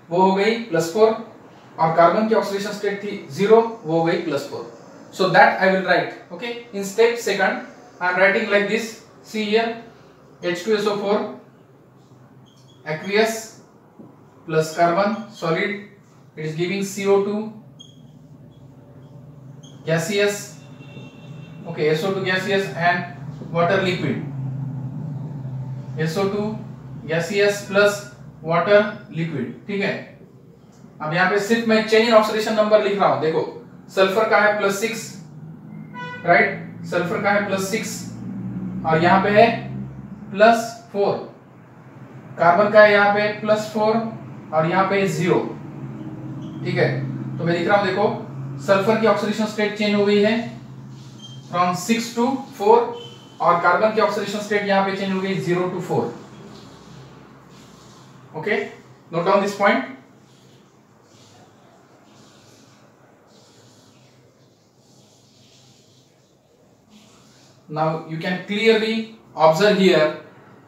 वो हो गई +4 और कार्बन की ऑक्सीडेशन स्टेट थी 0, वो हो गई +4. So that I will write, okay, in step second I am writing like this. See here, H2SO4 aqueous plus carbon solid, it is giving CO2 gaseous, okay, SO2 gaseous and water liquid, SO2 gaseous plus water liquid. ठीक है, अब यहाँ पे सिर्फ मैं change in oxidation number लिख रहा हूं. देखो सल्फर का है +6, राइट, सल्फर का है +6 और यहाँ पे है +4, कार्बन का है यहाँ पे +4 और यहाँ पे 0. ठीक है, तो मैं लिख रहा हूं, देखो सल्फर की ऑक्सीडेशन स्टेट चेंज हो गई है फ्रॉम 6 to 4 और कार्बन की ऑक्सीडेशन स्टेट यहाँ पे चेंज हो गई 0 to 4. Okay, note down this point. Now you can clearly observe here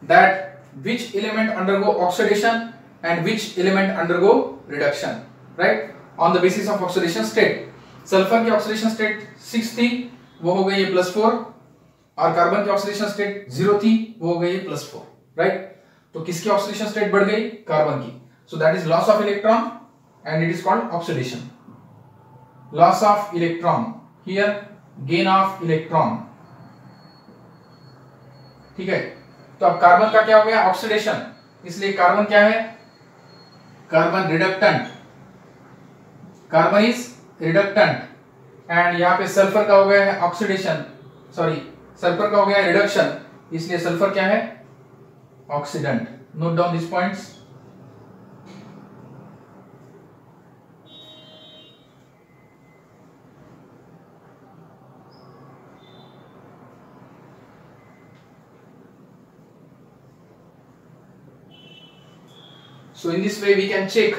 that which element undergo oxidation and which element undergo reduction, right, on the basis of oxidation state. Sulphur की oxidation state 6 थी, वो हो गई है +4 और carbon की oxidation state 0 थी, वो हो गई है +4, राइट. तो किसकी ऑक्सीडेशन स्टेट बढ़ गई? कार्बन की. So that is loss of electron and it is called oxidation. Loss of electron, here gain of electron. ठीक है, तो अब कार्बन का क्या हो गया? ऑक्सीडेशन. इसलिए कार्बन क्या है? Carbon reductant. Carbon is reductant and यहाँ पे सल्फर का हो गया है ऑक्सीडेशन, सॉरी सल्फर का हो गया है रिडक्शन, इसलिए सल्फर क्या है? Oxidant. Note down this points. So in this way we can check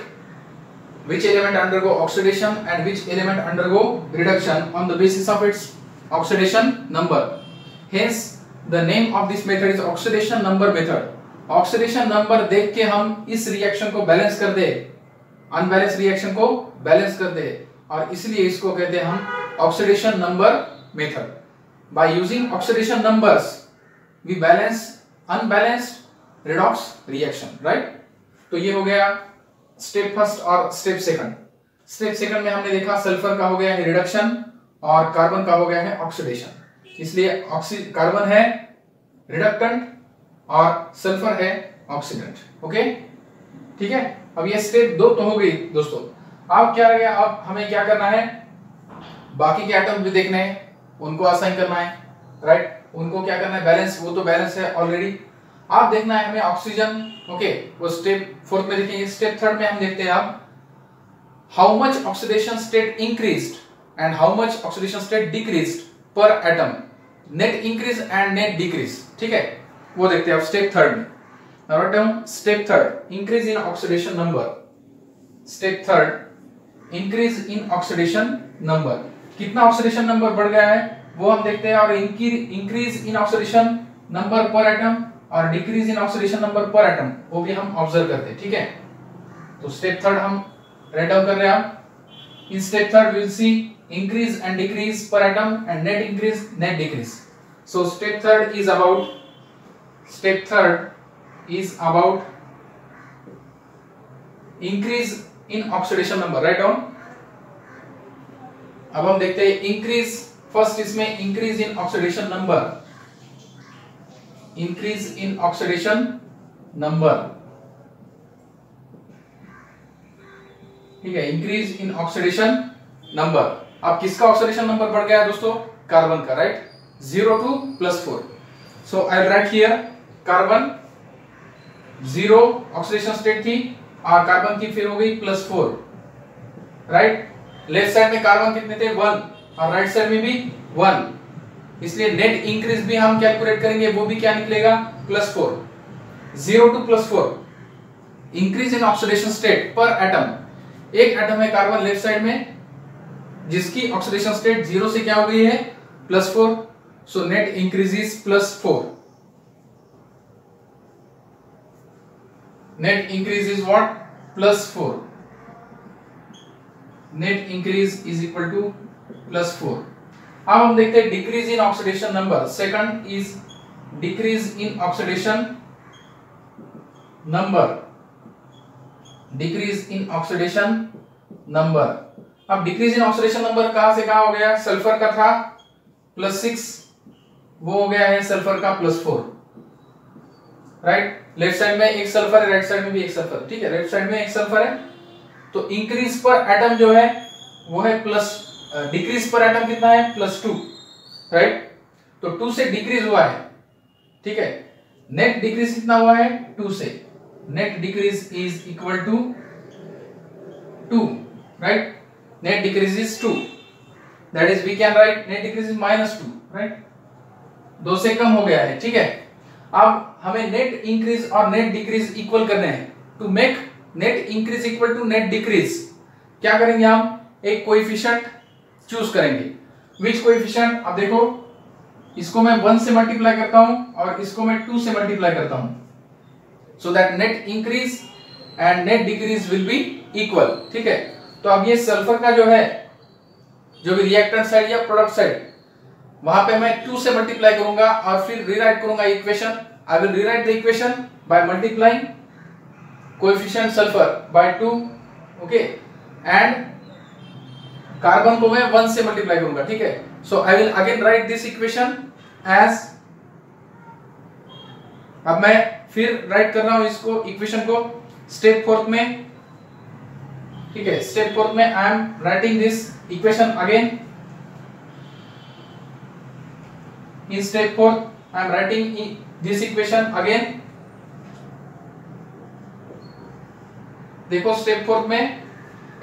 which element undergo oxidation and which element undergo reduction on the basis of its oxidation number. Hence the name of this method is oxidation number method. Oxidation number देख के हम इस reaction को balance कर दे, unbalance reaction को balance कर दे, और इसलिए इसको कहते हैं हम oxidation number method. By using oxidation numbers we balance unbalanced redox reaction, right? तो ये हो गया स्टेप फर्स्ट और स्टेप सेकंड. स्टेप सेकंड में हमने देखा सल्फर का हो गया है रिडक्शन और कार्बन का हो गया है ऑक्सीडेशन. इसलिए कार्बन है रिडक्टेंट और सल्फर है ऑक्सीडेंट. ओके, ठीक है. अब ये स्टेप 2 तो हो गई दोस्तों. अब क्या रह गया? अब हमें क्या करना है? बाकी के एटम भी देखने हैं, उनको असाइन करना है, राइट. उनको क्या करना है? बैलेंस. वो तो बैलेंस है ऑलरेडी. आप देखना है हमें ऑक्सीजन. ओके, वो स्टेप 4 में देखेंगे. स्टेप 3 में हम देखते हैं अब how much oxidation state increased and how much oxidation state decreased per atom, net increase and net decrease. ठीक है, वो देखते हैं अब स्टेप 3 में. Now write down step 3 increase in oxidation number. Step 3 increase in oxidation number. कितना oxidation number बढ़ गया है वो हम देखते हैं, और increase in oxidation number per atom और decrease in oxidation number per atom, वो भी हम ऑब्जर्व करते हैं. ठीक है, तो स्टेप 3 हम राइट डाउन कर रहे हैं. In step 3 we will see increase and decrease per atom and net increase net decrease. So step 3 is about increase in oxidation number. Write down. अब हम देखते हैं इंक्रीज. फर्स्ट इसमें increase in oxidation number. Increase in oxidation number. ठीक है, increase in oxidation number. अब किसका oxidation number बढ़ गया है दोस्तों? कार्बन का, right. 0 to +4. So I will write here carbon 0 oxidation state थी और कार्बन की फिर हो गई +4, राइट. लेफ्ट साइड में कार्बन कितने थे? 1 और राइट साइड में भी 1. इसलिए नेट इंक्रीज भी हम कैलकुलेट करेंगे, वो भी क्या निकलेगा? +4. 0 to +4 increase in oxidation state per atom. एक एटम है कार्बन लेफ्ट साइड में जिसकी ऑक्सीडेशन स्टेट 0 से क्या हो गई है? +4. So net increases +4. Net increase is what? +4. Net increase is equal to +4। अब हम देखते हैं decrease in oxidation number. Second is decrease in oxidation number, decrease in oxidation number. अब डिक्रीज इन ऑक्सीडेशन नंबर कहां से कहां हो गया? सल्फर का था +6, वो हो गया है सल्फर का +4, राइट। लेफ्ट साइड में एक सल्फर है, राइट साइड में भी एक सल्फर, ठीक है। लेफ्ट साइड में एक सल्फर है, तो इंक्रीज पर एटम जो है वो है डिक्रीज पर एटम कितना है? +2, राइट। तो 2 से डिक्रीज हुआ है, ठीक है। नेट डिक्रीज कितना हुआ है? 2 से। Net decrease is equal to 2, right. Net decrease is 2, that is we can write net decrease is -2, right. 2 से कम हो गया है, ठीक है। अब हमें नेट इंक्रीज और नेट डिक्रीज इक्वल करने हैं। To make net increase equal to net decrease क्या करेंगे? हम एक कोएफिशिएंट चूज करेंगे। Which coefficient? अब देखो, इसको मैं 1 से मल्टीप्लाई करता हूं और इसको मैं 2 से मल्टीप्लाई करता हूं, so that net increase and net decrease will be equal, ठीक है। तो अब ये सल्फर का जो है, जो भी रिएक्टेंट साइड या प्रोडक्ट साइड, वहां पे मैं 2 से मल्टीप्लाई करूंगा और फिर रीराइट करूंगा equation. I will rewrite the equation by multiplying coefficient sulphur by 2, okay, and carbon को मैं 1 से मल्टीप्लाई करूंगा, ठीक है। So I will again write this equation as, अब मैं फिर राइट कर रहा हूं इसको, इक्वेशन को स्टेप 4 में, ठीक है। स्टेप 4 में आई am writing this equation again. In step 4 I am writing this equation again। देखो स्टेप 4 में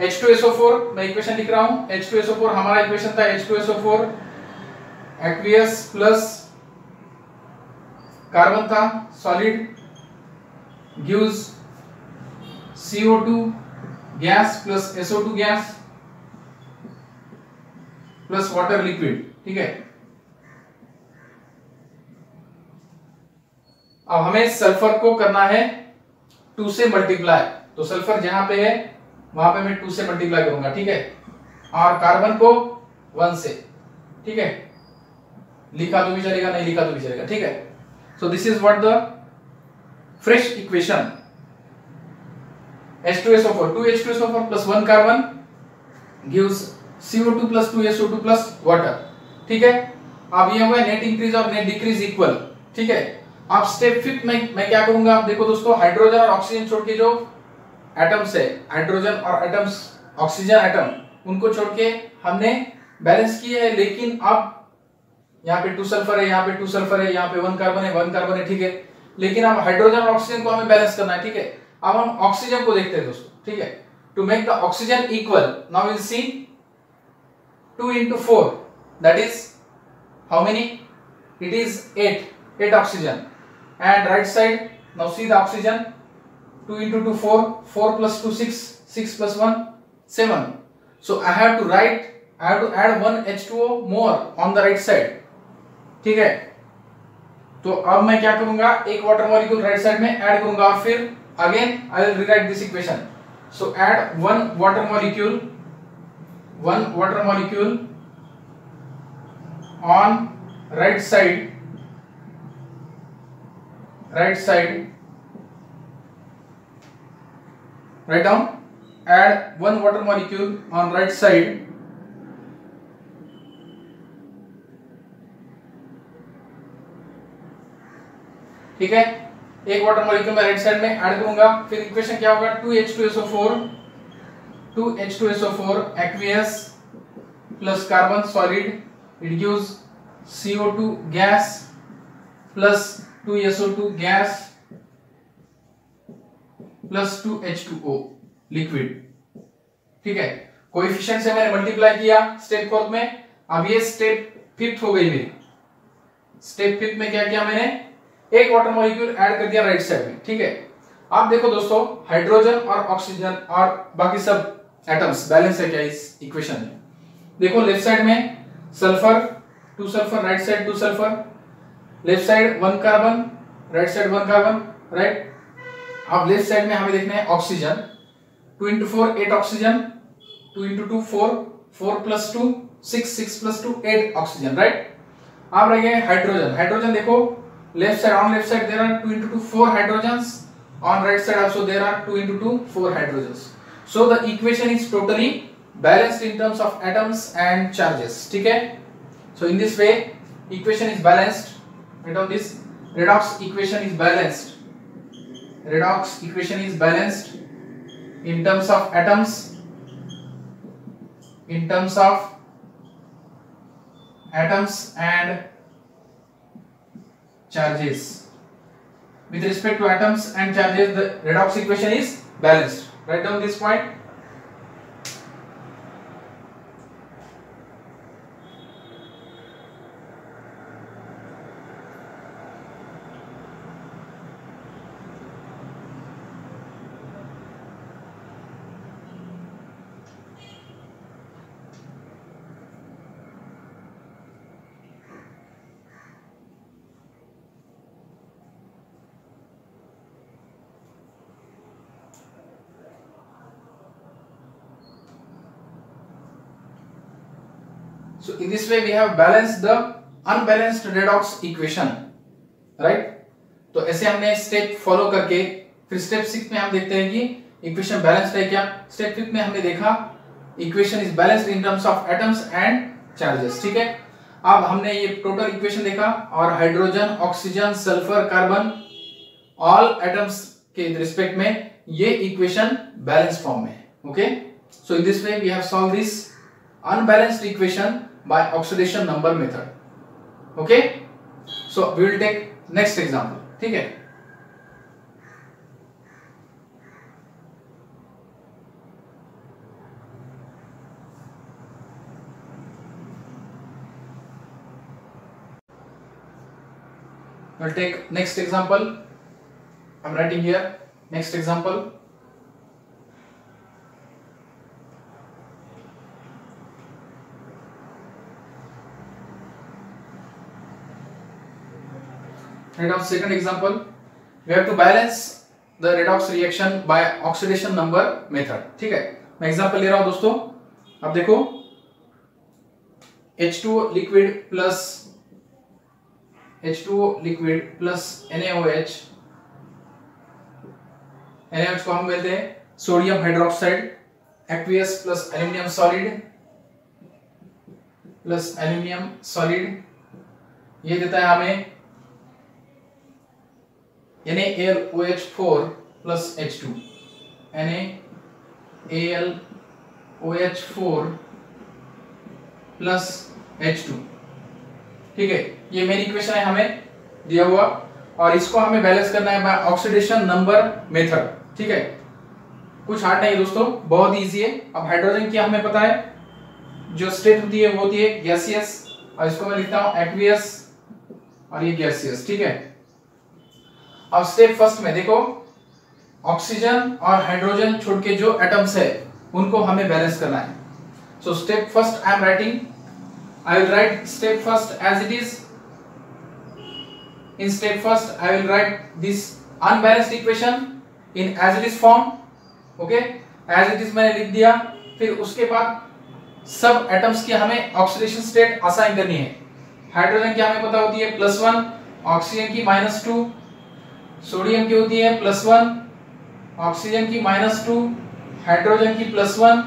H2SO4 मैं इक्वेशन लिख रहा हूं। H2SO4 हमारा इक्वेशन था H2SO4 एक्वियस प्लस कार्बन था solid gives CO2 gas plus SO2 gas plus water liquid, ठीक है। अब हमें सल्फर को करना है 2 से मल्टीप्लाई, तो सल्फर जहां पे है वहां पे मैं 2 से मल्टीप्लाई करूंगा, ठीक है। और कार्बन को 1 से, ठीक है। लिखा तो भी चलेगा, नहीं लिखा तो भी चलेगा, ठीक है। सो this is what the fresh equation. H2SO4 2H2SO4 plus 1 carbon gives CO2 plus 2SO2 plus water, ठीक है। अब ये हुआ नेट इंक्रीज और नेट डिक्रीज इक्वल, ठीक है। अब स्टेप 5 में मैं क्या करूंगा? आप देखो दोस्तों, हाइड्रोजन और ऑक्सीजन छोड़ के जो एटम्स है, हाइड्रोजन और एटम्स, ऑक्सीजन एटम, उनको छोड़ के हमने बैलेंस किए है। लेकिन अब यहाँ पे 2 सल्फर है, यहाँ पे 2 सल्फर है, यहाँ पे 1 कार्बन है, 1 कार्बन है, ठीक है। लेकिन अब हाइड्रोजन और ऑक्सीजन को हमें बैलेंस करना है, ठीक है। अब हम ऑक्सीजन को देखते हैं दोस्तों, ठीक है। To make the oxygen equal, now will see 2 into 4, that is how many? It is 8 oxygen. And right side, now see the oxygen, 2 into 2 4, 4 plus 2 6, 6 plus 1 7. So I have to add 1 H2O more on the right side, ठीक है। तो अब मैं क्या करूंगा? एक water molecule right side में add करूंगा और फिर again I will rewrite this equation. So add 1 water molecule on right side, write down, add 1 water molecule on right side, ठीक है। एक वाटर मॉलिक्यूल मैं राइट साइड में ऐड करूंगा, फिर इक्वेशन क्या होगा? 2H2SO4 aqueous plus carbon solid, it gives CO2 gas plus 2SO2 gas plus 2H2O liquid, ठीक है। कोएफिशिएंट से मैंने मल्टीप्लाई किया स्टेप 4 में। अब ये स्टेप 5 हो गई मेरी। स्टेप 5 में क्या किया मैंने? एक वाटर मॉलिक्यूल ऐड कर दिया राइट साइड में, ठीक है। आप देखो दोस्तों, हाइड्रोजन और ऑक्सीजन और बाकी सब एटम्स बैलेंस है क्या इस इक्वेशन में? देखो लेफ्ट साइड में sulphur 2 sulphur, right side 2 sulphur, left side 1 carbon, right side 1 carbon, right. अब लेफ्ट साइड में हमें देखना है oxygen, 2 into 4 8 oxygen, 2 into 2 4, 4 plus 2 6, 6 plus 2 8 oxygen, right. अब रह गए हाइड्रोजन। हाइड्रोजन देखो, left side, on left side there are 2 into 2 4 hydrogens, on right side also there are 2 into 2 4 hydrogens. So the equation is totally balanced in terms of atoms and charges, ठीक है। So in this way equation is balanced. Write down this, redox equation is balanced. Redox equation is balanced in terms of atoms, in terms of atoms and charges. With respect to atoms and charges, the redox equation is balanced. Write down this point. So in this way we have balanced the unbalanced redox equation, right? तो ऐसे हमने step follow करके फिर step 6 में हम देखते हैं कि इक्वेशन बैलेंस्ड है क्या। स्टेप 5 में हमने देखा equation is balanced in terms of atoms and charges, ठीक है। अब हमने ये टोटल इक्वेशन देखा और hydrogen, oxygen, sulphur, carbon all atoms के रिस्पेक्ट में ये इक्वेशन बैलेंस फॉर्म में है, okay. So in this way we have solve this unbalanced equation by oxidation number method, okay। So we will take next example, ठीक है। We'll take next example. I'm writing here next example. Write down second example. We have to balance the redox reaction by oxidation number method, ठीक है। मैं example ले रहा हूं दोस्तों। अब देखो H2O liquid plus NaOH, NaOH को हम बोलते हैं sodium hydroxide, aqueous plus aluminium solid ये देता है हमें NaAlOH4 plus H2, NaAlOH4 plus H2, ठीक है। ये मेन इक्वेशन है हमें दिया हुआ और इसको हमें बैलेंस करना है बाय ऑक्सीडेशन नंबर मेथड, ठीक है। कुछ हार्ड नहीं है दोस्तों, बहुत इजी है। अब हाइड्रोजन की हमें पता है जो स्टेट होती है वो होती है गैसियस, और इसको मैं लिखता हूं एक्वियस और ये गैसियस, ठीक है। अब स्टेप फर्स्ट में देखो ऑक्सीजन और हाइड्रोजन छोड़ के जो एटम्स है उनको हमें बैलेंस करना है। So step first I am writing, I will write step first as it is. In step first I will write this unbalanced equation in as it is form, okay. As it is मैंने लिख दिया। फिर उसके बाद सब atoms की हमें oxidation state assign करनी है। हाइड्रोजन की हमें पता होती है +1, ऑक्सीजन की -2, सोडियम की होती है +1, ऑक्सीजन की -2, हाइड्रोजन की +1।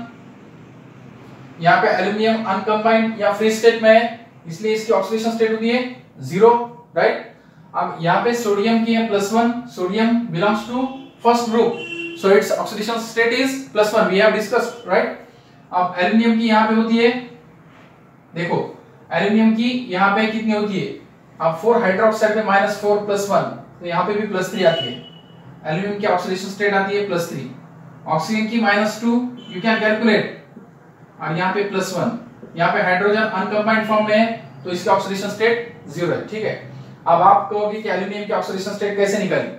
यहाँ पे एल्यूमिनियम अनकंबाइंड या फ्री स्टेट में है इसलिए इसकी ऑक्सीडेशन स्टेट होती है 0, राइट। अब यहाँ पे सोडियम की है +1, sodium belongs to first group, so it's oxidation state is +1, we have discussed, right. अब एल्यूमिनियम की यहाँ पे होती है, देखो एल्यूमिनियम की यहाँ पे कितनी होती है, अब 4 हाइड्रोक्साइड पे -4 +1, तो यहाँ पे भी +3 आती है। एल्यूमिनियम की ऑक्सीडेशन स्टेट आती है +3, ऑक्सीजन की -2 यू कैन कैलकुलेट, और यहाँ पे +1। यहाँ पे हाइड्रोजन अनकंबाइंड फॉर्म में है तो इसकी ऑक्सीडेशन स्टेट 0 है, ठीक है। अब आप कहोगे कि एल्यूमिनियम की ऑक्सीडेशन स्टेट कैसे निकालें,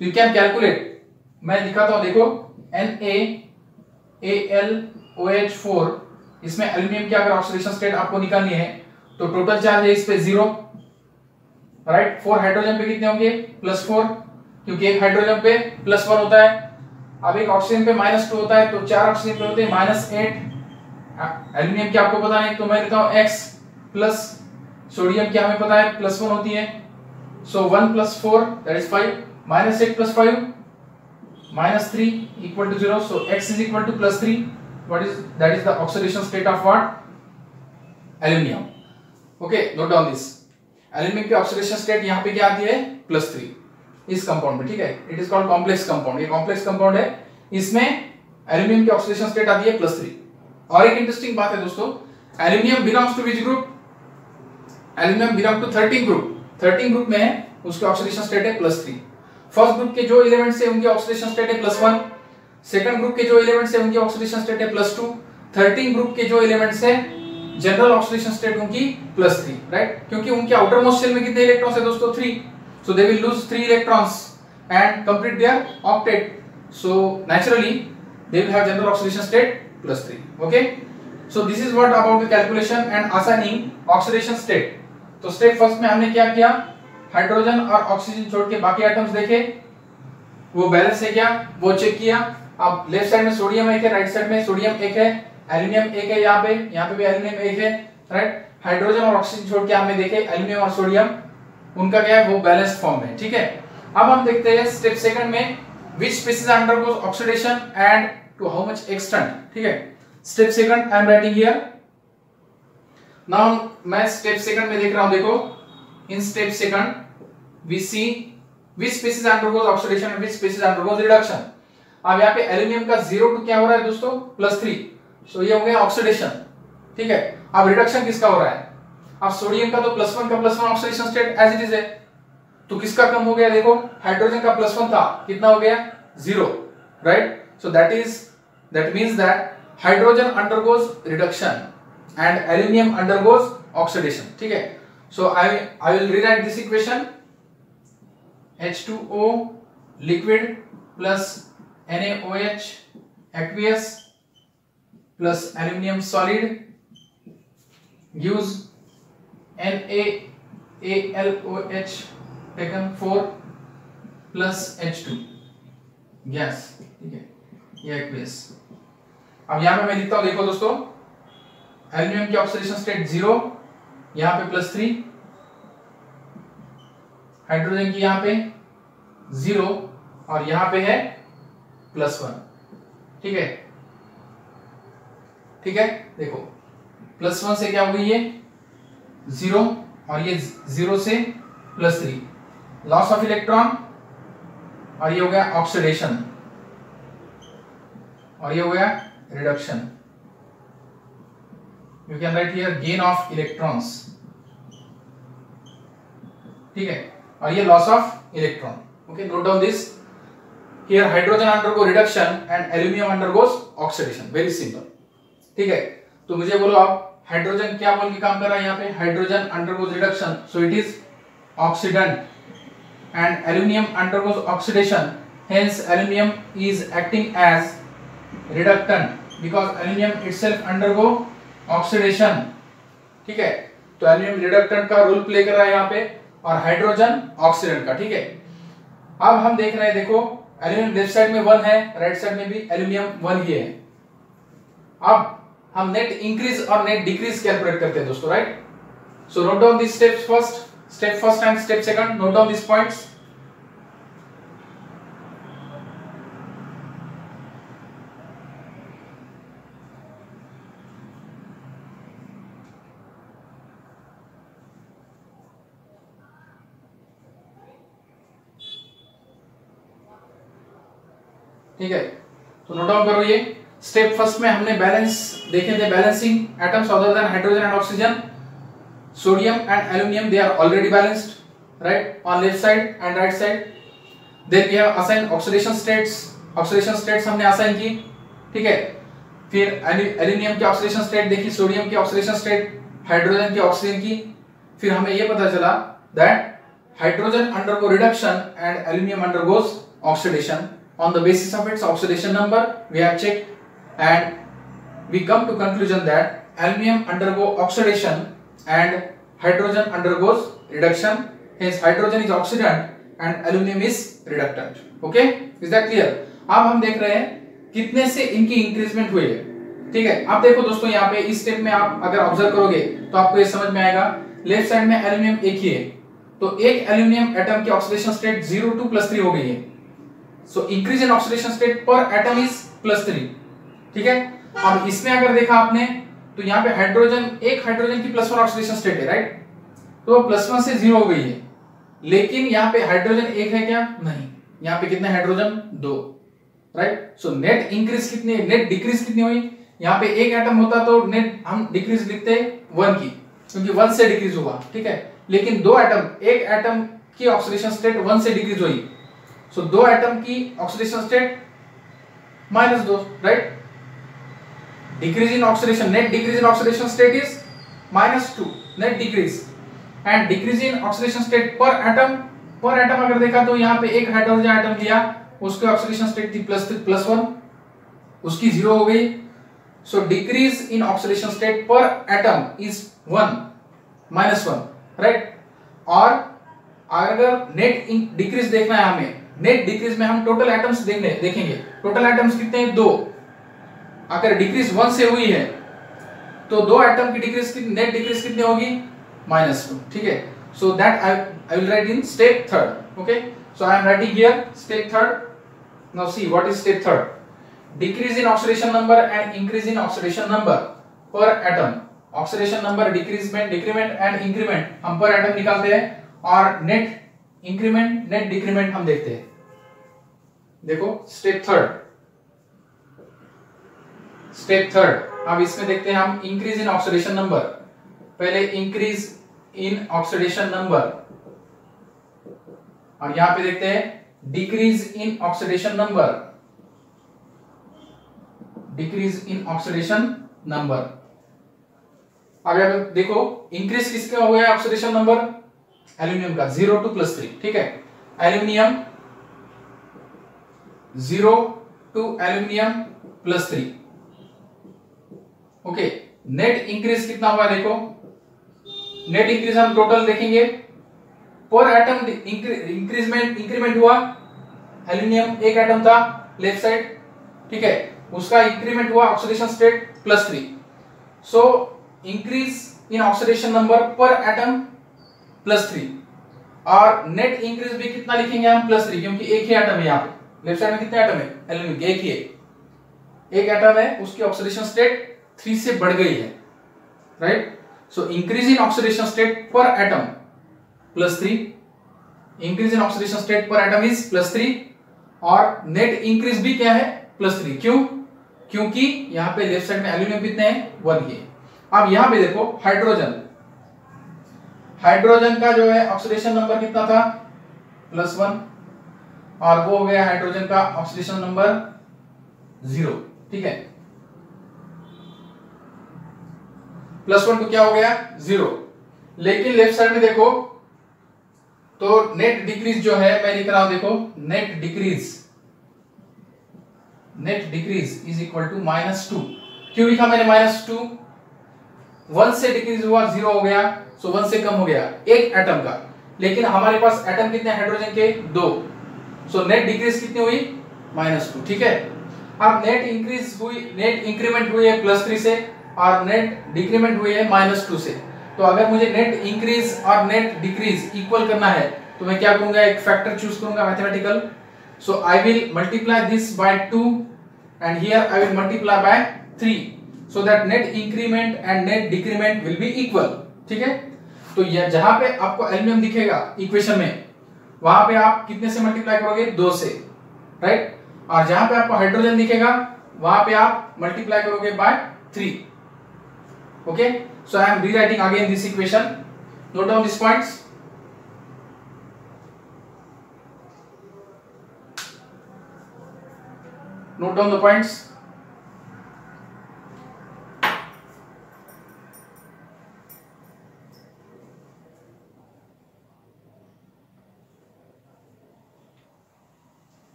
तो यू कैन कैलकुलेट। मैं दिखाता हूँ, देखो NaAlOH4, इसमें एल्यूमिनियम की अगर ऑक्सीडेशन स्टेट आपको निकालनी है तो टोटल चार्ज है इस पे 0, राइट। 4 हाइड्रोजन पे कितने होंगे +4, क्योंकि एक हाइड्रोजन पे +1 होता है। अब एक ऑक्सीजन पे -2 होता है तो 4 ऑक्सीजन पे होते हैं -8, एल्यूमिनियम की आपको पता नहीं तो मैं लिखता हूं x प्लस सोडियम की हमें पता है +1 होती है, सो 1 + 4 that is 5 -8 + 5 -3 = 0, so x is equal to +3. What is that? Is the oxidation state of what? Aluminium. Okay, note down this. Aluminium की oxidation state यहाँ पे क्या आती है +3 इस कंपाउंड में, ठीक है. It is called complex compound. ये कॉम्प्लेक्स कंपाउंड है, इसमें एल्यूमिनियम की ऑक्सीडेशन स्टेट आती है +3. और एक इंटरेस्टिंग बात है दोस्तों, aluminium belongs to which group? Aluminium belong to 13 group. 13 group में है, उसकी ऑक्सीडेशन स्टेट है +3. फर्स्ट ग्रुप के जो एलिमेंट्स है उनकी ऑक्सीडेशन स्टेट है +1. सेकंड ग्रुप के जो एलिमेंट्स है उनकी ऑक्सीडेशन स्टेट है +2. 13 ग्रुप के जो एलिमेंट्स है जनरल ऑक्सीडेशन स्टेट उनकी +3, राइट? क्योंकि उनके आउटर मोस्ट शेल में कितने इलेक्ट्रॉन्स है दोस्तों? 3. So they will lose 3 electrons and complete their octet. So naturally they will have general oxidation state +3. Okay, so this is what about the calculation and assigning oxidation state. तो step first में हमने क्या किया? Hydrogen और oxygen छोड़ के बाकी atoms देखे, वो बैलेंस है क्या वो चेक किया. अब लेफ्ट साइड में सोडियम एक है, राइट साइड में सोडियम एक है, एल्यूमिनियम एक है, यहाँ पे भी एल्यूमिनियम एक है, राइट? हाइड्रोजन और ऑक्सीजन छोड़ के हमने देखे एल्यूमिनियम और सोडियम, उनका क्या है वो बैलेंस्ड फॉर्म में, ठीक है. अब हम देखते हैं स्टेप सेकंड में which species undergoes oxidation and to how much extent, ठीक है. Step second I am writing here. Now मैं स्टेप सेकंड में देख रहा हूं, देखो in step second we see which species undergoes oxidation and which species undergoes reduction. अब यहाँ पे एल्यूमिनियम का 0 टू क्या हो रहा है दोस्तों? +3. सो ये हो गया ऑक्सीडेशन, ठीक है. अब रिडक्शन किसका हो रहा है? अब सोडियम का तो +1 का +1 oxidation state as it is है, तो किसका कम हो गया? देखो हाइड्रोजन का +1 था, कितना हो गया? 0, right? So that means that hydrogen undergoes reduction and aluminum undergoes oxidation, ठीक है. So I will rewrite this equation. H2O liquid plus NaOH aqueous plus aluminum solid gives NaAlOH taken 4 plus H2 gas, ठीक है, ये aqueous. अब यहां पे मैं लिखता हूं, देखो दोस्तों एल्यूमिनियम की ऑक्सीडेशन स्टेट 0, यहां पे +3, हाइड्रोजन की यहां पे 0 और यहां पे है +1, ठीक है, ठीक है. देखो +1 से क्या हो गई ये 0 और ये 0 से +3, लॉस ऑफ इलेक्ट्रॉन, और ये हो गया ऑक्सीडेशन और ये हो गया reduction. You can write here gain of electrons, ठीक है, और ये loss of electron. Okay, note down this. Here hydrogen undergo reduction and aluminum undergoes oxidation. Very simple, ठीक है. तो मुझे बोलो आप हाइड्रोजन क्या बोल के काम कर रहा है यहाँ पे? Hydrogen undergoes reduction, so it is oxidant, and aluminum undergoes oxidation. Hence, aluminum is acting as reductant because aluminum itself undergo oxidation, ठीक है. तो एल्यूमिनियम रिडक्टेंट का रोल प्ले कर रहा है यहाँ पे और हाइड्रोजन ऑक्सीडेंट का, ठीक है. अब हम देख रहे हैं, देखो एल्यूमिनियम लेफ्ट साइड में 1 है, राइट साइड में भी एल्यूमिनियम 1 ही है. अब हम नेट इंक्रीज और नेट डिक्रीज कैलकुलेट करते हैं दोस्तों, right? So note down this step first and step second. Note down this points. ठीक है, तो नोट डाउन करो. ये स्टेप फर्स्ट में हमने बैलेंस देखे थे, balancing atoms other than hydrogen and oxygen. Sodium and aluminium they are already balanced, right, on left side and right side. Then we have assign oxidation states हमने assign की, ठीक है. फिर aluminium की ऑक्सीडेशन स्टेट देखी, sodium की oxidation state, hydrogen की, oxygen की. फिर हमें ये पता चला that hydrogen undergo reduction and aluminium undergoes oxidation. On the basis of its oxidation number, we have checked and we come to conclusion that aluminum undergo oxidation and hydrogen undergoes reduction. Hence, hydrogen is oxidant and aluminum is reductant. Okay, is that clear? अब हम देख रहे हैं कितने से इनकी increment हुई है. ठीक है, अब देखो दोस्तों यहाँ पे इस स्टेप में आप अगर ऑब्जर्व करोगे तो आपको ये समझ में आएगा। लेफ्ट साइड में एल्यूमिनियम एक ही है, तो एक एल्यूमिनियम एटम की ऑक्सीडेशन स्टेट 0 to +3 हो गई है। सो increase in oxidation state per atom is +3। ठीक है, अब इसमें अगर देखा आपने तो यहाँ पे हाइड्रोजन, एक हाइड्रोजन की +1 ऑक्सीडेशन स्टेट है, राइट, तो +1 से 0 हो गई है। लेकिन यहाँ पे हाइड्रोजन एक है क्या? नहीं, यहाँ पे कितने hydrogen? 2, right. So net increase कितनी, नेट डिक्रीज कितनी हुई? यहाँ पे एक एटम होता तो नेट हम डिक्रीज लिखते 1 की, क्योंकि 1 से डिक्रीज हुआ, ठीक है। लेकिन दो एटम, एक एटम की ऑक्सीडेशन स्टेट 1 से डिक्रीज हुई, सो दो एटम की oxidation state -2, right. Decrease in oxidation, net decrease in oxidation state is -2, net decrease, and decrease in oxidation state per atom अगर देखा तो यहाँ पे एक हाइड्रोजन एटम लिया, उसकी ऑक्सीडेशन स्टेट थी +1, उसकी 0 हो गई। सो decrease in oxidation state per atom is 1, -1, right. और अगर नेट डिक्रीज देखना है हमें, नेट डिक्रीज में हम टोटल एटम्स देखेंगे, टोटल एटम्स कितने हैं? 2। अगर डिक्रीज 1 से हुई है तो दो एटम की डिक्रीज की नेट डिक्रीज कितनी होगी? -2, ठीक है। So that I will right in step 3rd, okay. So I am writing here step 3rd. Now see what is step 3rd. Decrease in oxidation number and increase in oxidation number per atom. Oxidation number decreasement, decrement and increment हम per atom निकालते हैं, और net increment, net decrement हम देखते हैं। देखो step 3rd, step 3rd, अब इसमें देखते हैं हम increase in oxidation number। पहले increase in oxidation number, और यहां पे देखते हैं decrease in oxidation number, decrease in oxidation number। अब यहाँ पे देखो इंक्रीज किसका हो गया ऑक्सीडेशन नंबर? एल्यूमिनियम का, 0 to +3, ठीक है। Aluminium 0 to aluminium +3, okay. Net increase कितना हुआ देखो, नेट इंक्रीज हम टोटल देखेंगे, पर एटम इंक्रीमेंट हुआ। एल्यूमिनियम एक एटम था लेफ्ट साइड, ठीक है, उसका इंक्रीमेंट हुआ oxidation state +3। So increase in oxidation number per atom +3, और नेट इंक्रीज भी कितना लिखेंगे हम? +3, क्योंकि एक ही एटम है यहाँ पे। लेफ्ट साइड में कितने एटम है? एल्यूमिनियम एक ही है, एक एटम है, उसकी ऑक्सीडेशन स्टेट 3 से बढ़ गई है, right. So increase in oxidation state per atom +3, increase in oxidation state per atom is +3, और नेट इंक्रीज भी क्या है? +3। क्यों? क्योंकि यहां पे लेफ्ट साइड में एल्यूमिनियम कितने हैं? 1 ही। अब यहां पे देखो हाइड्रोजन, हाइड्रोजन का जो है ऑक्सीडेशन नंबर कितना था? +1, और वो हो गया हाइड्रोजन का ऑक्सीडेशन नंबर 0, ठीक है। +1 तो क्या हो गया? 0। लेकिन लेफ्ट साइड में देखो तो नेट डिक्रीज जो है, मैं लिख रहा हूं, देखो net decrease is equal to -2। क्यों लिखा मैंने -2? 1 से डिक्रीज हुआ, 0 हो गया, सो 1 से कम हो गया एक एटम का। लेकिन हमारे पास एटम कितने हाइड्रोजन के? 2, सो नेट डिक्रीज कितनी हुई? -2, ठीक है। अब नेट इंक्रीज हुई, नेट इंक्रीमेंट हुई है +3 से, और नेट डिक्रीमेंट हुई है -2 से। तो अगर मुझे नेट इंक्रीज और नेट डिक्रीज इक्वल करना है तो मैं क्या करूंगा? एक फैक्टर चूज करूंगा mathematical. So I will multiply this by 2 and here I will multiply by 3, so that net increment and net decrement will be equal, ठीक है। तो यह जहां पे आपको एल्यूमिनियम दिखेगा इक्वेशन में, वहां पे आप कितने से मल्टीप्लाई करोगे? 2 से, राइट। और जहां पे आपको हाइड्रोजन दिखेगा वहां पे आप मल्टीप्लाई करोगे bye 3, okay. So I am rewriting again this equation. Note down these points. Note down the points.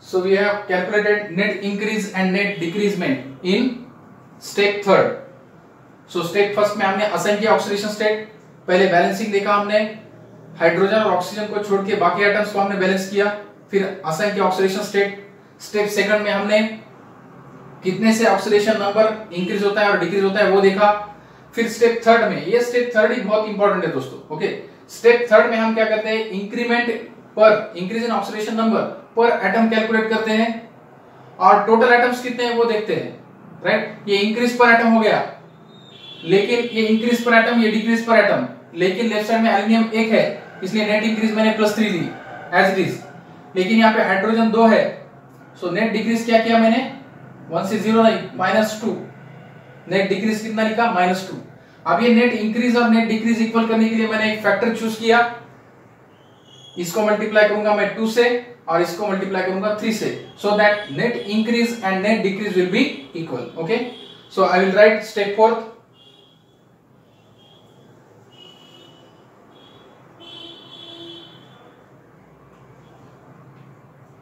So we have calculated net increase and net decreasement in step third. So step first में हमने assign किया oxidation state, पहले balancing देखा हमने, hydrogen और oxygen को छोड़ के बाकी आइटम्स को हमने बैलेंस किया, फिर असाइन किया ऑक्सीडेशन स्टेट। स्टेप सेकंड में हमने कितने से ऑक्सीडेशन नंबर इंक्रीज होता है और डिक्रीज होता है वो देखा। फिर स्टेप थर्ड में, ये स्टेप थर्ड ही बहुत इंपॉर्टेंट है दोस्तों, ओके। स्टेप थर्ड में हम क्या करते हैं, इंक्रीमेंट पर increase in oxidation number per atom calculate करते हैं और टोटल एटम्स कितने हैं वो देखते हैं, राइट। ये इंक्रीज पर एटम हो गया, लेकिन ये इंक्रीज पर एटम, ये डिक्रीज पर एटम, लेकिन लेफ्ट साइड में एल्यूमिनियम 1 है इसलिए नेट इंक्रीज मैंने +3 ली एज इट इज, लेकिन यहाँ पे हाइड्रोजन 2 है, सो नेट डिक्रीज क्या किया मैंने, 1 से 0 नहीं, -2। नेट डिक्रीज कितना लिखा, -2। अब ये नेट इंक्रीज और नेट डिक्रीज इक्वल करने के लिए मैंने एक फैक्टर चूज किया, इसको मल्टीप्लाई करूंगा मैं 2 से और इसको मल्टीप्लाई करूंगा 3 से, so that net increase and net decrease will be equal, okay. So I will write step fourth.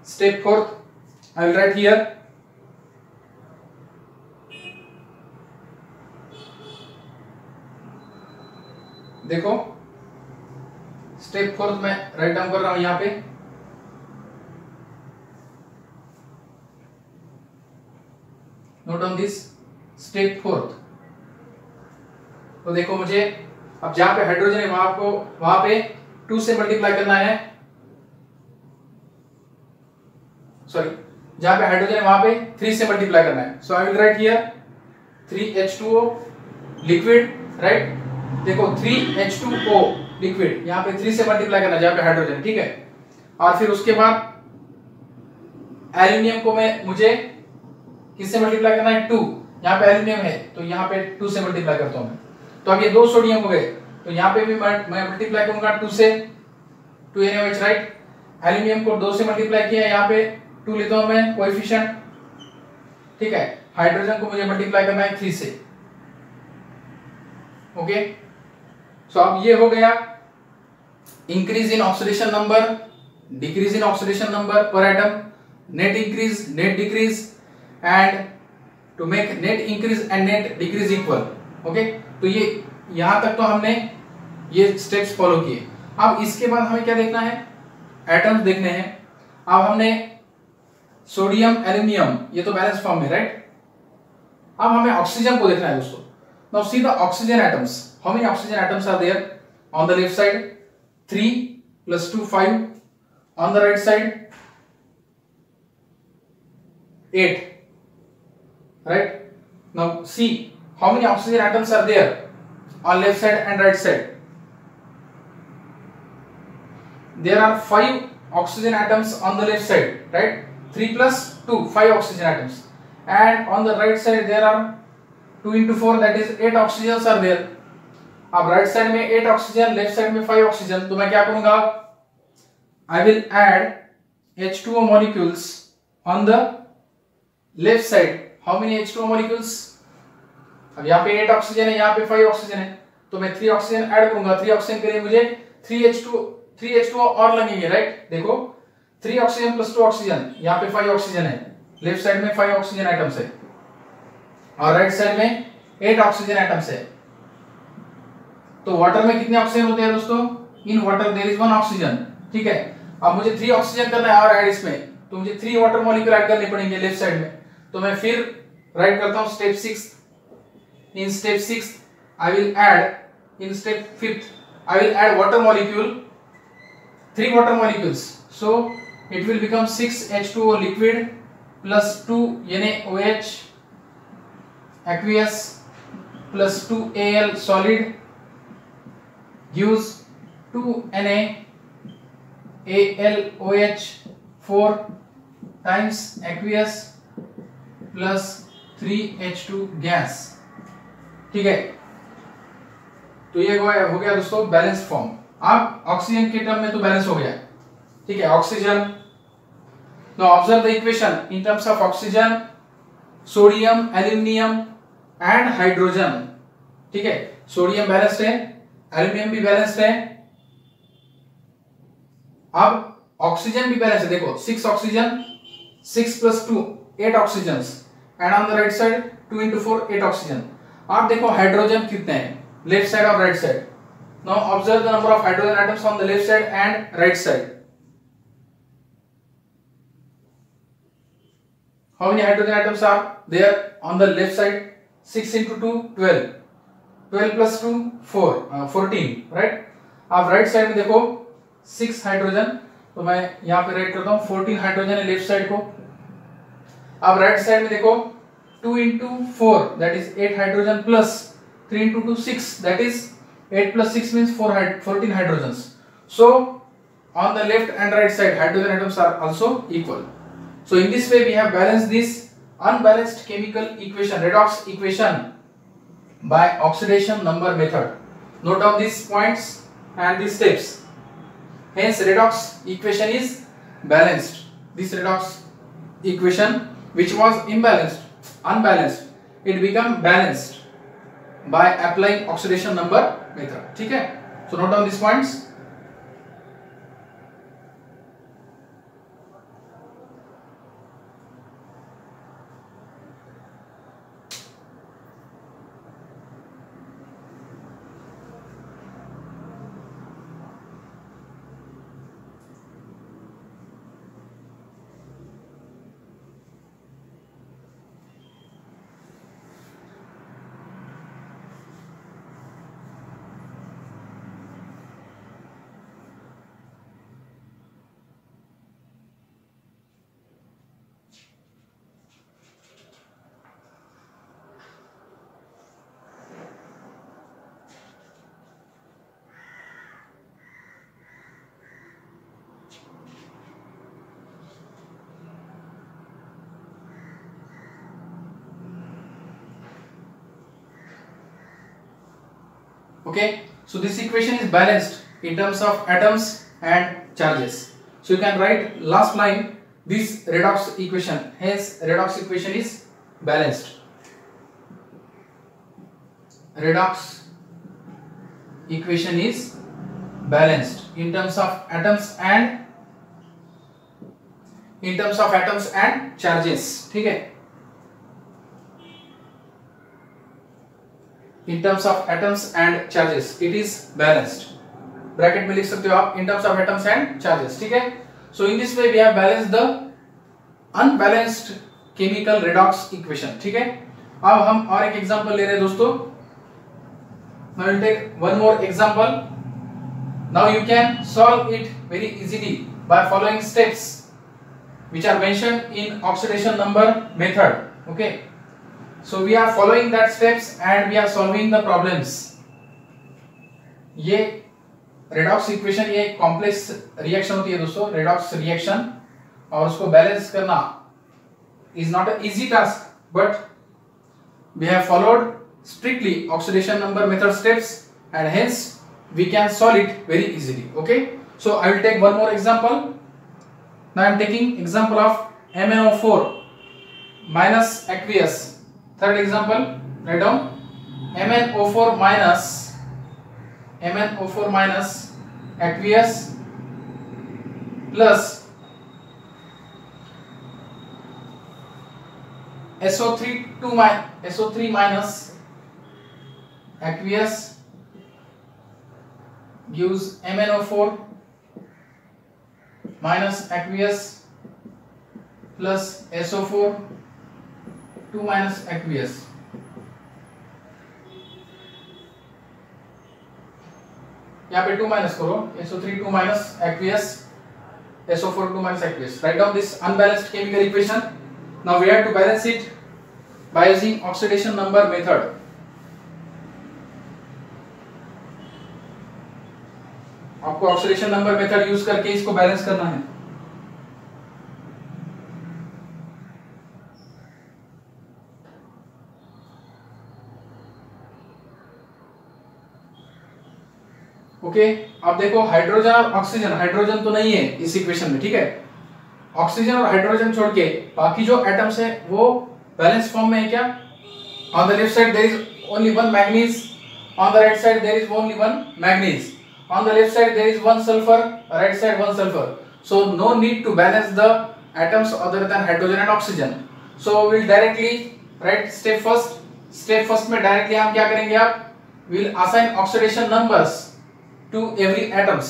Step fourth, I will write here. देखो स्टेप फोर्थ में राइट डाउन कर रहा हूं यहां पे, note down this step fourth. तो देखो मुझे अब जहां पे हाइड्रोजन है वहां पे 2 से मल्टीप्लाई करना है, सॉरी जहां पे हाइड्रोजन है वहां पे 3 से मल्टीप्लाई करना है। So I will write here 3H2O liquid, right. देखो 3H2O लिक्विड, यहां पे 3 से मल्टीप्लाई करना है जहां पे हाइड्रोजन, ठीक है। और फिर उसके बाद एल्यूमिनियम को मुझे किससे मल्टीप्लाई करना है, 2। यहां पे एल्यूमिनियम है तो यहां पे 2 से मल्टीप्लाई करता हूं मैं। तो अब ये 2 सोडियम हो गए, तो यहां पे भी मैं मल्टीप्लाई करूंगा 2 से, 2NaOH, राइट। एल्यूमिनियम को 2 से मल्टीप्लाई किया, यहां पे 2 लेता हूं मैं कोएफिशिएंट, ठीक है। हाइड्रोजन को मुझे मल्टीप्लाई करना है 3 से, ओके। सो अब ये हो गया increase in oxidation number, decrease in oxidation number per atom, net increase, net decrease, and to make net increase and net decrease equal, okay. तो ये यहां तक तो हमने ये स्टेप्स फॉलो किए। अब इसके बाद हमें क्या देखना है, एटम्स देखने हैं। अब हमने सोडियम, एल्यूमिनियम, ये तो बैलेंस फॉर्म में, राइट। अब हमें ऑक्सीजन को देखना है दोस्तों। Now see the oxygen atoms, how many oxygen atoms are there on the left side, 3 + 2 5, on the right side 8, right. Now see how many oxygen atoms are there on left side and right side. There are 5 oxygen atoms on the left side, right. 3 + 2 5 oxygen atoms, and on the right side there are 2 × 4, that is 8 oxygens are there. अब right side में 8 oxygen, left side में 5 oxygen, तो मैं क्या करूंगा, I will add H2O molecules on the left side. How many H2O molecules? अब यहाँ पे 8 ऑक्सीजन है, यहाँ पे 5 ऑक्सीजन है, तो मैं 3 ऑक्सीजन ऐड करूंगा। 3 ऑक्सीजन के लिए मुझे 3H2O और लगेंगे, राइट। देखो 3 ऑक्सीजन + 2 ऑक्सीजन, यहाँ पे 5 ऑक्सीजन है, लेफ्ट साइड में 5 ऑक्सीजन आइटम्स है और राइट साइड में 8 ऑक्सीजन आइटम्स है। तो वाटर में कितने ऑक्सीजन होते हैं दोस्तों, in water there is 1 oxygen, ठीक है। अब मुझे 3 ऑक्सीजन करना है और ऐड इसमें, तो मुझे 3 वाटर मॉलिक्यूल ऐड करने पड़ेंगे लेफ्ट साइड में। तो मैं फिर राइट करता हूं step 6। In step 6 I will add, in step 5th I will add water molecule, 3 water molecules, so it will become 6H2O liquid + 2NaOH aqueous + 2Al solid gives 2NaAlOH 4 times aqueous plus 3H2 gas, ठीक है। तो ये हो गया दोस्तों balance form. अब oxygen के term में तो बैलेंस हो गया, ठीक है। Oxygen, now observe the equation in terms of oxygen, sodium, aluminium and hydrogen, ठीक है। सोडियम बैलेंस्ड है, एल्यूमिनियम भी बैलेंस्ड है, अब ऑक्सीजन भी बैलेंस है। देखो 6 oxygen 6 plus 2 8 oxygen and on the right side 2 into 4 8 oxygen. आप देखो हाइड्रोजन कितने हैं लेफ्ट साइड और right side. Now observe the number of hydrogen atoms on the left side and right side. How many hydrogen atoms are there on the left side? 6 into 2 12, 12 plus 2 4 14, right? आप right side में देखो 6 hydrogen, तो मैं यहाँ पे right करता हूँ 14 hydrogen है लेफ्ट साइड को। आप राइट साइड में देखो 2 into 4 that is 8 hydrogen plus 3 into 2 6 that is 8 plus 6 means 14 hydrogens. So on the left and right side hydrogen atoms are also equal. So in this way we have balanced this unbalanced chemical equation, redox equation, by oxidation number method. Note down these points and these steps. Hence redox equation is balanced. This redox equation which was unbalanced, it become balanced by applying oxidation number method. ठीक है? So note down these points. Okay, so this equation is balanced in terms of atoms and charges. So you can write last line this redox equation. Hence redox equation is balanced. Redox equation is balanced in terms of atoms and charges. ठीक है? In terms of atoms and charges, it is balanced. Bracket में लिख सकते हो आप in terms of atoms and charges. ठीक है? So in this way we have balanced the unbalanced chemical redox equation. ठीक है? अब हम और एक एग्जांपल ले रहे हैं दोस्तों. Now we'll take one more example. Now you can solve it very easily by following steps which are mentioned in oxidation number method. Okay? So we are following that steps and we are solving the problems. ये redox equation ये complex reaction होती है दोस्तों, redox reaction, और उसको balance करना is not an easy task, but we have followed strictly oxidation number method steps and hence we can solve it very easily. Okay, so I will take one more example. Now I am taking example of MnO4 minus aqueous. Third example, write down MnO4 minus aqueous plus SO3 minus aqueous gives MnO4 minus aqueous plus SO4 2 minus aqueous. यहाँ पे 2 minus करो, SO3 2 minus aqueous, SO4 2 minus aqueous. Write down this unbalanced chemical equation. Now we have to balance it by using oxidation number method. आपको oxidation number method use करके इसको balance करना है. Okay, अब देखो हाइड्रोजन और oxygen, hydrogen तो नहीं है इस इक्वेशन में, ठीक है. ऑक्सीजन और हाइड्रोजन छोड़ के बाकी जो एटम्स है वो बैलेंस फॉर्म में है क्या? On the left side there is only one manganese, on the right side there is only one manganese, on the left side there is one sulfur, right side one sulfur. So no need to balance the atoms other than hydrogen and oxygen. So we'll directly write step first. Step first में directly हम क्या करेंगे आप? We'll assign oxidation numbers to every atoms.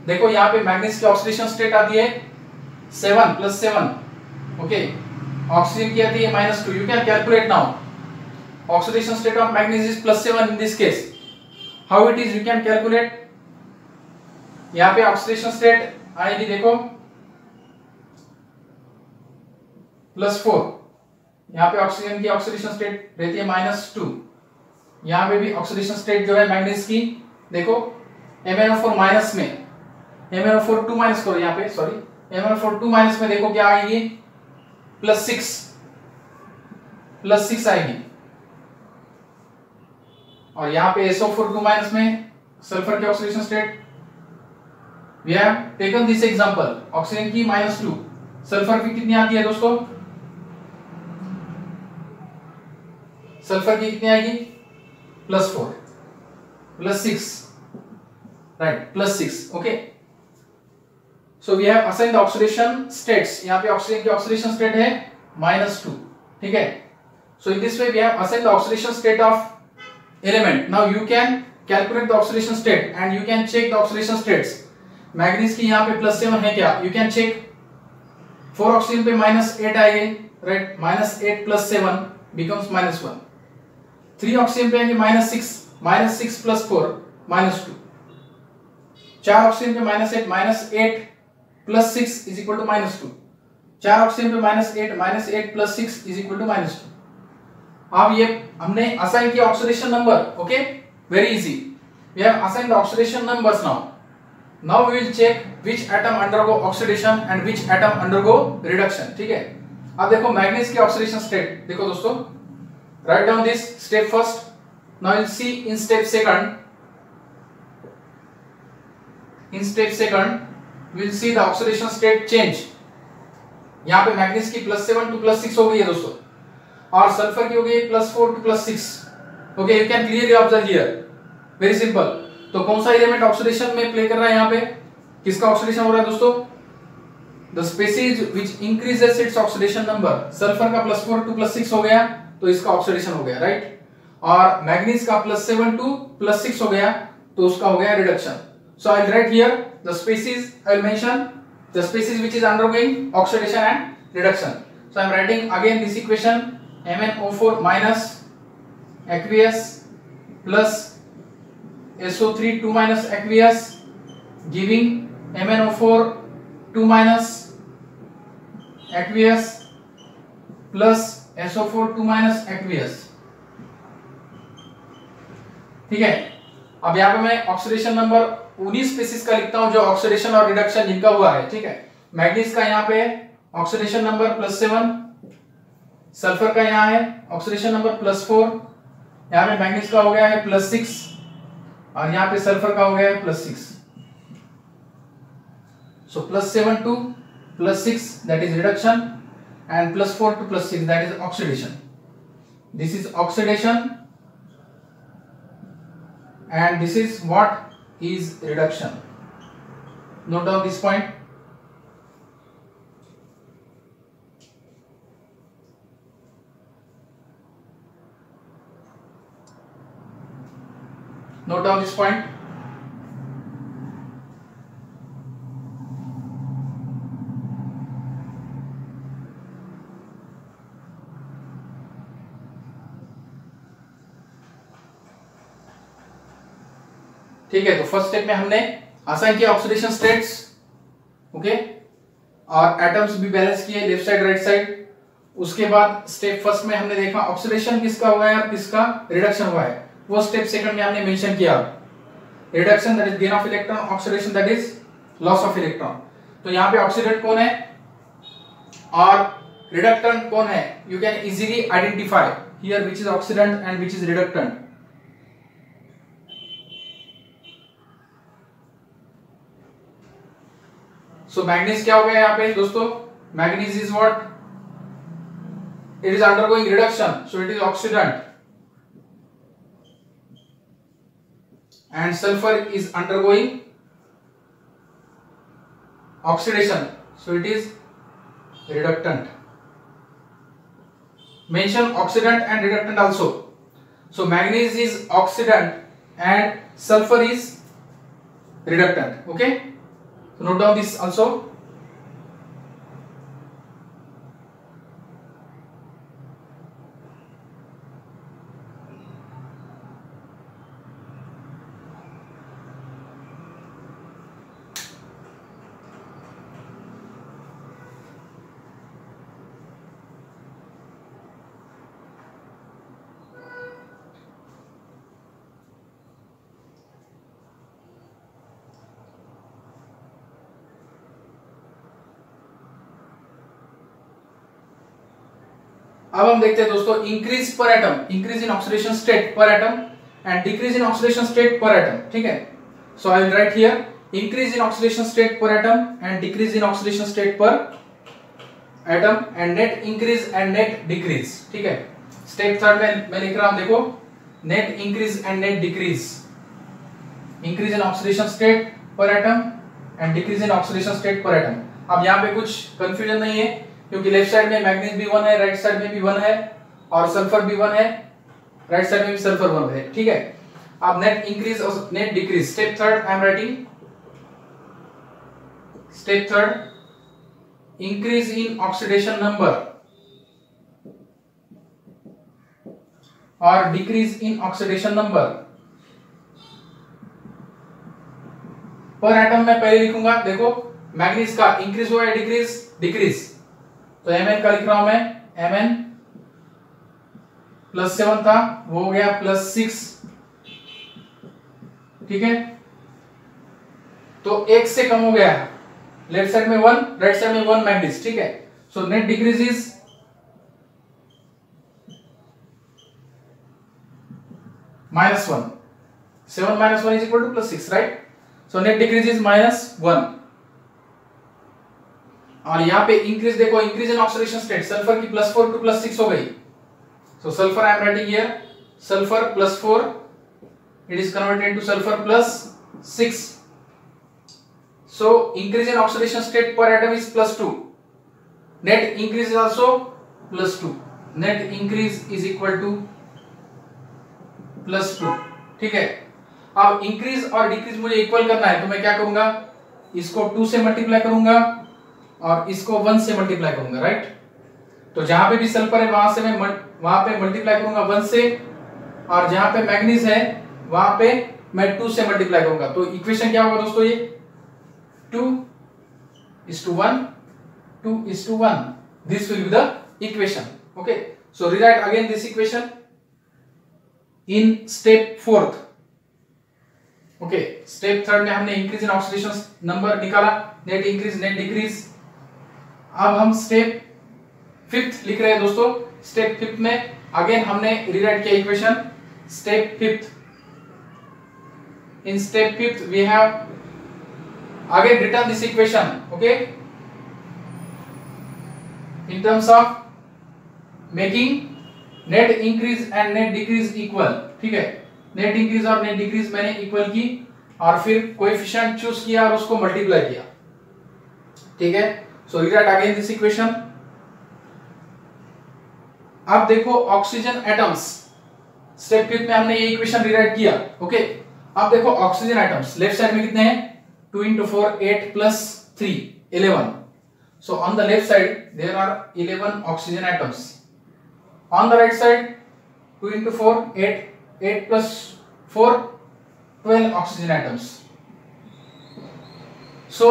देखो यहाँ पे manganese की oxidation state आती है 7 + 7. ओके, ऑक्सीजन की आती है -2. You can calculate now. Oxidation state of manganese is +7 in this case. How it is, you can calculate. यहाँ पे ऑक्सीडेशन स्टेट आएगी देखो +4. यहाँ पे ऑक्सीजन की ऑक्सीडेशन स्टेट रहती है -2. यहाँ पे भी ऑक्सीडेशन स्टेट जो है मैग्नीज की देखो MnO4 माइनस में, MnO4 2 माइनस करो यहाँ पे, सॉरी MnO4 2 माइनस में देखो क्या आएगी +6 आएगी. और यहाँ पे SO4 2 माइनस में सल्फर की oxidation state. We have taken this example. Oxygen की -2, सल्फर की कितनी आती है दोस्तों? सल्फर की कितनी आएगी? +4 +6, right, +6. Okay, so we have assigned the oxidation states. यहाँ पे ऑक्सीजन की ऑक्सीडेशन स्टेट है -2. ठीक है, so in this way we have assigned the oxidation state of element. Now you can calculate the oxidation state and you can check the oxidation states. Manganese की यहाँ पे +7 है क्या? You can check. 4 ऑक्सीजन पे -8 आएगी, right, -8 + 7 becomes -1. 3 oxygen पे आएंगे -6 + 4 -2. 4 oxygen पे -8 + 6 = -2. 4 ऑक्सीजन पे -8 + 6 = -2. अब ये हमने असाइन किया oxidation number. Okay, very easy. We have assigned the oxidation numbers. Now we will check which atom undergo oxidation and which atom undergo reduction. ठीक है, अब देखो मैग्नीज की ऑक्सीडेशन स्टेट देखो दोस्तों. Write down this step first. Now will C in step second. In step second, we will see the oxidation state change. यहाँ पे manganese की +7 to +6 हो गई है दोस्तों, और सल्फर की हो गई +4 to +6. Okay, you can clearly observe here. Very simple. तो कौन सा एलिमेंट ऑक्सीडेशन में प्ले कर रहा है? यहाँ पे किसका ऑक्सीडेशन हो रहा है दोस्तों? The species which increases its oxidation number. Sulphur का +4 to +6 हो गया तो इसका ऑक्सीडेशन हो गया, राइट. और मैग्नीज का +7 to +6 हो गया तो उसका हो गया reduction. So I'll write here the species. I will mention the species which is undergoing oxidation and reduction. So I'm writing again this equation: MnO4 minus aqueous plus SO3 2 minus aqueous, giving MnO4 2 minus aqueous plus SO4 2 minus aqueous. ठीक है, अब यहाँ पे मैं oxidation number 19 species का लिखता हूं जो ऑक्सीडेशन और रिडक्शन जिनका हुआ है. ठीक है, मैग्नीज का यहाँ पे ऑक्सीडेशन नंबर +7, सल्फर का यहाँ है ऑक्सीडेशन नंबर +4, यहाँ पे मैग्नीज का हो गया है +6 और यहाँ पे सल्फर का हो गया है +6. सो +7 to +6 that is reduction and +4 to +6 that is oxidation. This is oxidation and this is what is reduction. Note down this point. Note down this point. ठीक है, तो फर्स्ट स्टेप में हमने असाइन किया ऑक्सीडेशन स्टेट्स. ओके, और atoms भी balance किए left side right side. उसके बाद स्टेप फर्स्ट में हमने देखा ऑक्सीडेशन किसका हुआ है और किसका रिडक्शन हुआ है. वो स्टेप सेकंड में हमने मेंशन किया. Reduction that is gain of electron, oxidation that is loss of electron. तो यहाँ पे ऑक्सीडेंट कौन है और रिडक्टेंट कौन है? You can easily identify here which is oxidant and which is reductant. So manganese क्या हो गया यहाँ पे दोस्तों? Manganese is what? It is undergoing reduction, so it is oxidant. And sulfur is undergoing oxidation, so it is reductant. Mention oxidant and reductant also. So manganese is oxidant and sulfur is reductant. Okay, so note down this also. अब हम देखते हैं दोस्तों increase per atom, increase in oxidation state per atom and decrease in oxidation state per atom. ठीक है, so I will write here increase in oxidation state per atom and decrease in oxidation state per atom and net increase and net decrease. ठीक है, step third में मैं लिख रहा हूं, देखो net increase and net decrease. Increase in oxidation state per atom and decrease in oxidation state per atom. अब यहाँ पे कुछ कंफ्यूजन नहीं है क्योंकि लेफ्ट साइड में मैग्नीज भी 1 है, राइट साइड में भी 1 है और सल्फर भी 1 है, राइट साइड में भी सल्फर 1 है. ठीक है, अब नेट इंक्रीज और net decrease. Step third I am writing, step third increase in oxidation number और decrease in oxidation number per atom में पहले लिखूंगा. देखो मैग्नीज का इंक्रीज हुआ है, डिक्रीज डिक्रीज, तो Mn का लिख रहा हूं मैं, Mn +7 था वो हो गया +6. ठीक है, तो 1 से कम हो गया, लेफ्ट साइड में 1, राइट साइड में 1 मैग्नीज. ठीक है, so net decrease is -1. 7 - 1 is equal to +6, right? So net decrease is -1. और यहाँ पे इंक्रीज देखो, increase in oxidation state, sulphur की +4 to +6 हो गई. So sulphur I am writing here, sulphur +4 it is converted into sulphur +6. So increase in oxidation state per atom is +2. Net increase is also +2. Net increase is equal to +2. ठीक है, अब increase और decrease मुझे equal करना है तो मैं क्या करूंगा, इसको 2 से मल्टीप्लाई करूंगा और इसको 1 से मल्टीप्लाई करूंगा. राइट, तो जहां पे भी सल्फर है वहां से मैं वहां पे मल्टीप्लाई करूंगा 1 से, और जहां पे मैग्नीज है वहां पे मैं 2 से मल्टीप्लाई करूंगा. तो इक्वेशन क्या होगा दोस्तों, ये 2:1, 2:1. This will be the equation. Okay, so rewrite again this equation in step 4th. Okay, step 3rd में हमने इंक्रीज इन ऑक्सीडेशन नंबर निकाला, नेट इंक्रीज नेट डिक्रीज. अब हम स्टेप 5th लिख रहे हैं दोस्तों. स्टेप 5th में अगेन हमने रीराइट किया equation. Step 5th, in step 5th we have again return this equation. Okay, in terms of making net increase and net decrease equal. ठीक है, नेट इंक्रीज और नेट डिक्रीज मैंने equal की और फिर कोएफिशिएंट चूज किया और उसको मल्टीप्लाई किया. ठीक है, सो रीराइट अगेन दिस इक्वेशन. अब देखो ऑक्सीजन एटम्स, स्टेप 5th में हमने ये इक्वेशन रीराइट किया. ओके, अब देखो ऑक्सीजन एटम्स लेफ्ट साइड में कितने हैं, 2 × 4 8 + 3 11. So on the left side there are 11 oxygen atoms. On the right side 2 × 4 8, 8 + 4 12 oxygen atoms. So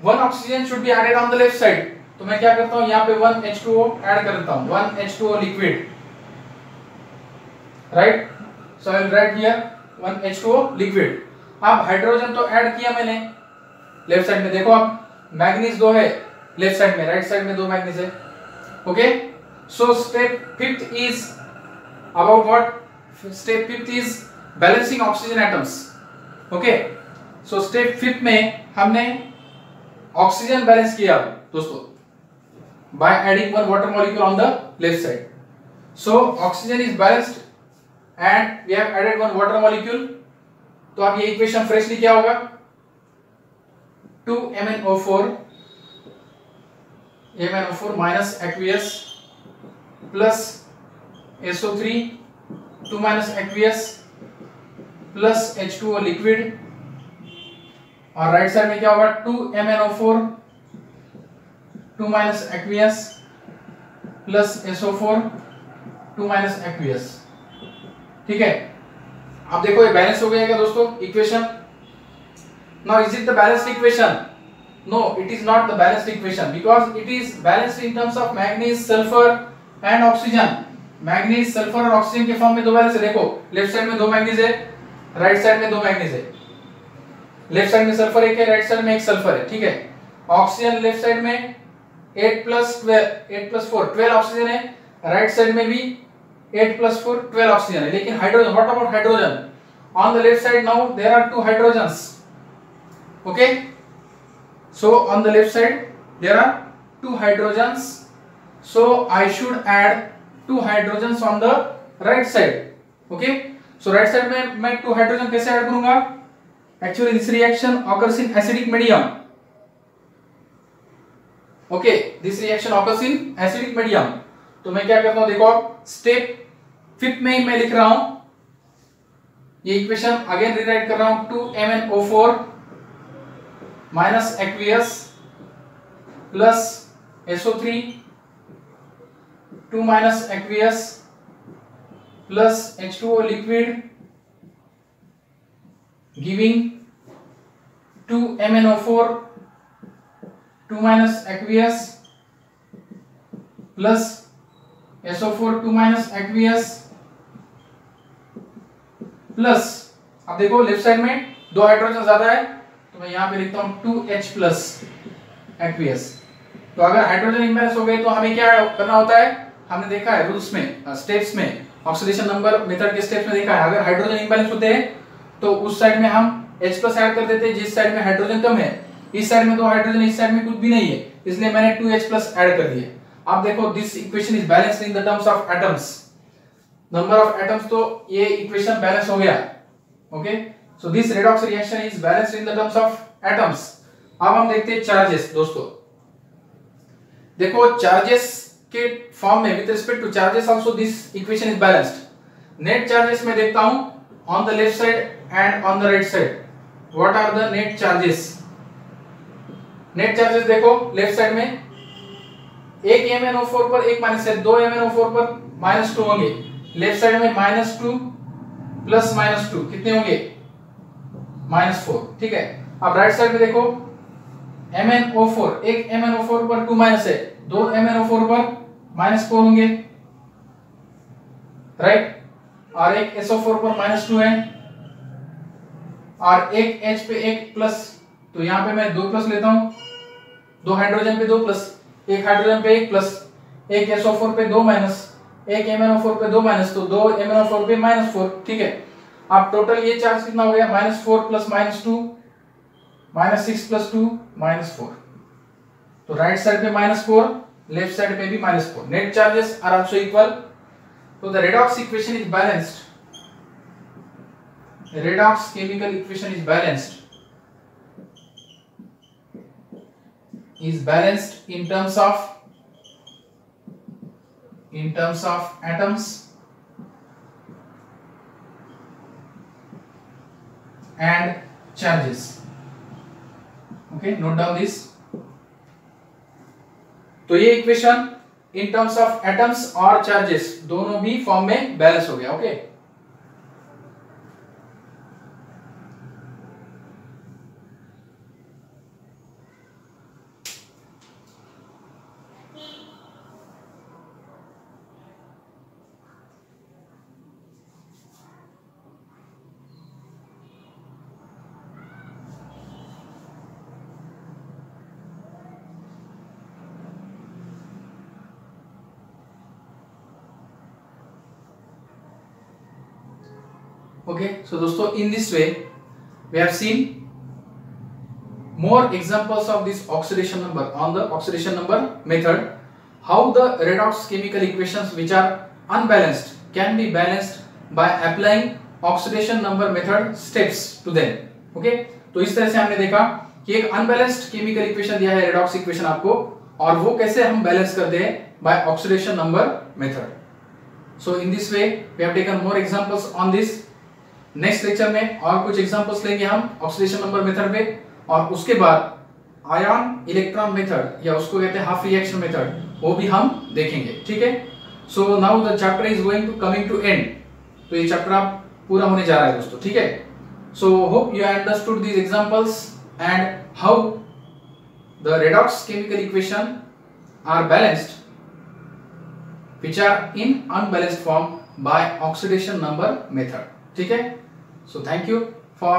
one oxygen should be added on the left side. तो मैं क्या करता हूं, यहाँ पे 1 H2O ऐड कर देता हूं, 1 H2O liquid. Right, so I will write here 1 H2O liquid. अब हाइड्रोजन तो ऐड किया मैंने लेफ्ट साइड में. देखो अब मैग्नीज 2 है लेफ्ट साइड में, राइट साइड में 2 मैग्नीज है. Okay, so step 5th is about what, step 5th is balancing oxygen atoms. Okay, so step 5th में हमने ऑक्सीजन बैलेंस किया दोस्तों by adding one water molecule on the left side. So oxygen is balanced and we have added one water molecule. तो अब ये equation freshly क्या होगा, 2MnO4 MnO4 minus aqueous plus SO3 2 minus aqueous plus H2O liquid, और right side में क्या होगा 2MnO4 2 minus aqueous plus SO4 2 minus aqueous। ठीक है, अब देखो ये बैलेंस हो गया क्या दोस्तों equation. Now is it the balanced equation? No, it is not the balanced equation because it is balanced in terms of manganese, sulphur and oxygen. Manganese, sulphur और ऑक्सीजन के फॉर्म में दो बैलेंस है। देखो लेफ्ट साइड में दो manganese है, right side में दो मैग्नीज है। लेफ्ट साइड में सल्फर एक है, राइट साइड में एक सल्फर है। ठीक है, ऑक्सीजन लेफ्ट साइड में 8 plus 4 12 ऑक्सीजन है, राइट साइड में भी 8 plus 4 12 ऑक्सीजन है। लेकिन hydrogen, what about hydrogen? On the left side now there are 2 hydrogens. Okay, so on the left side there are 2 hydrogens, so I should add 2 hydrogens on the right side. Okay, so right side में मैं 2 hydrogen कैसे add करूंगा? Actually this reaction occurs in acidic medium. Okay, this reaction occurs in acidic medium. तो मैं क्या करता हूं, देखो स्टेप 5 में मैं लिख रहा हूं ये इक्वेशन, अगेन रीराइट कर रहा हूं 2MnO4 minus aqueous plus SO3 2 minus aqueous plus H2O liquid giving 2MnO4 2 minus aqueous plus SO4 2 minus aqueous plus, अब देखो लेफ्ट साइड में दो हाइड्रोजन ज्यादा है तो मैं यहां पे लिखता हूं 2H plus aqueous। तो अगर हाइड्रोजन इम्बैलेंस हो गए तो हमें क्या करना होता है? हमने देखा है रूल्स में, स्टेप्स में, ऑक्सीडेशन नंबर मेथड के स्टेप्स में देखा है, अगर हाइड्रोजन इम्बैलेंस होते हैं तो उस साइड में हम H plus ऐड कर देते हैं जिस साइड में हाइड्रोजन कम है। इस साइड में दो हाइड्रोजन, इस साइड में कुछ भी नहीं है, इसलिए मैंने 2H plus ऐड कर दिए। अब देखो this equation is balanced in the terms of atoms, number of atoms, तो ये इक्वेशन बैलेंस हो गया। Okay, so this redox reaction is balanced in the terms of atoms। अब हम देखते हैं चार्जेस। दोस्तों देखो चार्जेस के फॉर्म में with respect to charges also this equation is balanced. Net charges में देखता हूं on the left side and on the right side, what are the net charges? Net charges देखो लेफ्ट साइड में एक MnO4 पर एक minus है, दो MnO4 पर -2 होंगे। लेफ्ट साइड में -2 प्लस -2 कितने होंगे? -4। ठीक है, अब राइट साइड में देखो MnO4, एक MnO4 पर 2 माइनस है, दो MnO4 पर -4 होंगे, राइट, और एक SO4 पर -2 है, और एक H पे एक प्लस, तो यहां पे मैं 2 प्लस लेता हूं, दो हाइड्रोजन पे 2 प्लस, एक हाइड्रोजन पे 1 प्लस, एक SO4 पे 2 माइनस, एक MnO4 पे 2 माइनस, तो 2 MnO4 पे -4। ठीक है, अब टोटल ये चार्ज कितना हो गया? -4 प्लस -2 -6 प्लस 2 -4। तो राइट साइड पे -4, लेफ्ट साइड पे भी -4। Net charges are also equal. तो the redox equation is balanced, redox chemical equation is balanced in terms of atoms and charges। okay, note down this। तो ये equation in terms of atoms और charges दोनों भी form में balance हो गया। Okay, okay, so दोस्तों in this way we have seen more examples of this oxidation number on the oxidation number method, how the redox chemical equations which are unbalanced can be balanced by applying oxidation number method steps to them। okay, तो इस तरह से हमने देखा कि एक unbalanced chemical equation दिया है रेडॉक्स इक्वेशन आपको, और वो कैसे हम बैलेंस करते हैं, by oxidation number method. So in this way we have taken more examples on this. Next lecture में और कुछ एग्जांपल्स लेंगे हम ऑक्सीडेशन नंबर मेथड पे, और उसके बाद आयन इलेक्ट्रॉन मेथड या उसको कहते हैं हाफ रिएक्शन मेथड, वो भी हम देखेंगे, ठीक है। So now the chapter is going to coming to end. तो ये चैप्टर आप पूरा होने जा रहा है दोस्तों, ठीक है। So hope you understood these examples and how the redox chemical equation are balanced which are in unbalanced form by oxidation number method, ठीक है। So thank you for